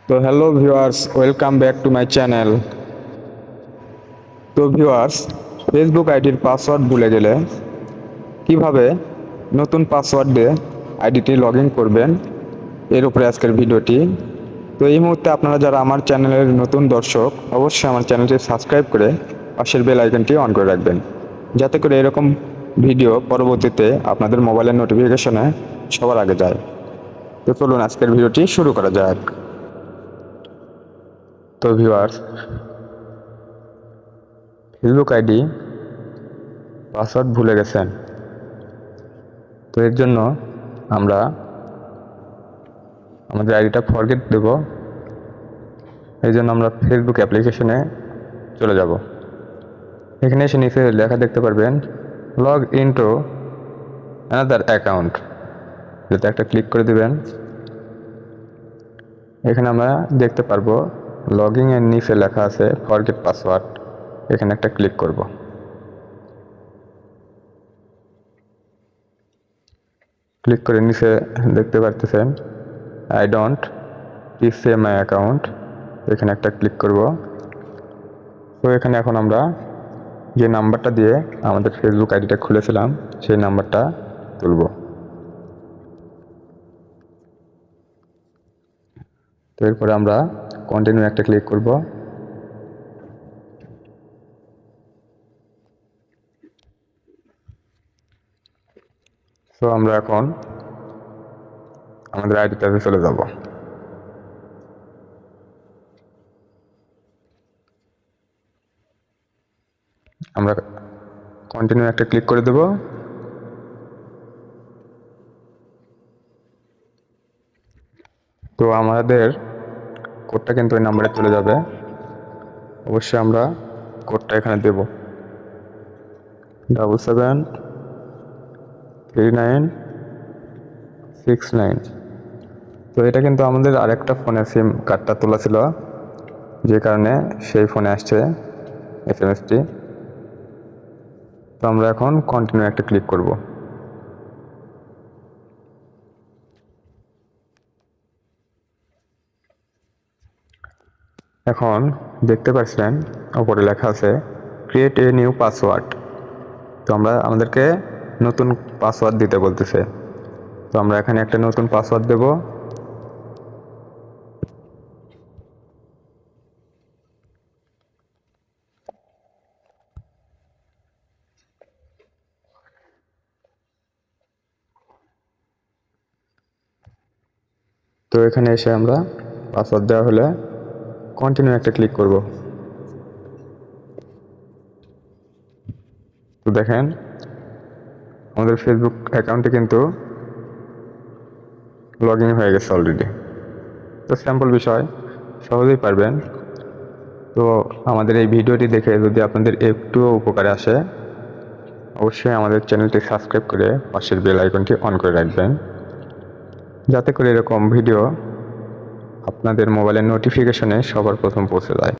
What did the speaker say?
তো hello viewers, welcome back to my channel. তো viewers, Facebook আইডির পাসওয়ার্ড ভুলে গেলে কিভাবে নতুন পাসওয়ার্ড দিয়ে আইডিটি লগ ইন করবেন, এর উপরে আজকের ভিডিওটি। তো এই মুহূর্তে আপনারা যারা আমার চ্যানেলের নতুন দর্শক, অবশ্যই আমার চ্যানেলটি সাবস্ক্রাইব করে পাশের বেল আইকনটি অন করে রাখবেন, যাতে করে এরকম ভিডিও পরবর্তীতে আপনাদের মোবাইলের নোটিফিকেশনে সবার আগে যায়। তো চলুন আজকের ভিডিওটি শুরু করা যাক। তো ভিউয়ার্স, ফেসবুক আইডি পাসওয়ার্ড ভুলে গেছেন, তো এর জন্য আমরা আমাদের আইডিটা ফরগেট দেব। এই জন্য আমরা ফেসবুক অ্যাপ্লিকেশনে চলে যাব। এখানে এসে নিচে লেখা দেখতে পারবেন log in to another account, যেটা একটা ক্লিক করে দিবেন। এখানে আমরা দেখতে পারবো লগইন এর নিচে লেখা আছে ফরগেট পাসওয়ার্ড, এখানে একটা ক্লিক করব। ক্লিক করে নিচে দেখতে পারতেছেন আই ডোন্ট রিসেভ মাই অ্যাকাউন্ট, এখানে একটা ক্লিক করব। তো এখানে এখন আমরা যে নাম্বারটা দিয়ে আমাদের ফেসবুক আইডিটা খুলেছিলাম সেই নাম্বারটা তুলব। তো এরপরে আমরা কন্টিনিউ একটা ক্লিক করব। তো আমরা এখন আমাদের আইডিটাতে চলে যাব। আমরা কন্টিনিউ একটা ক্লিক করে দেব। তো আমাদের কোডটা কিন্তু ওই নাম্বারে চলে যাবে। অবশ্যই আমরা কোডটা এখানে দেব 773969। তো এটা কিন্তু আমাদের আরেকটা ফোনের সিম কার্ডটা তোলা ছিল, যে কারণে সেই ফোনে আসছে এসএমএসটি। তো আমরা এখন কন্টিনিউ একটা ক্লিক করব। এখন দেখতে পাচ্ছেন উপরে লেখা আছে ক্রিয়েট এ নিউ পাসওয়ার্ড। তো আমাদেরকে নতুন পাসওয়ার্ড দিতে বলতেছে। তো আমরা এখানে একটা নতুন পাসওয়ার্ড দেব। তো এখানে এসে আমরা পাসওয়ার্ড দেওয়া হলে কন্টিনিউ একটা ক্লিক করব। তো দেখেন আমাদের ফেসবুক অ্যাকাউন্টে কিন্তু লগ ইন হয়ে গেছে অলরেডি। তো স্যাম্পল বিষয়, সহজেই পারবেন। তো আমাদের এই ভিডিওটি দেখে যদি আপনাদের একটুও উপকারে আসে, অবশ্যই আমাদের চ্যানেলটি সাবস্ক্রাইব করে পাশের বেল আইকনটি অন করে রাখবেন, যাতে করে এরকম ভিডিও আপনাদের মোবাইলের নোটিফিকেশনে সবার প্রথম পৌঁছে যায়।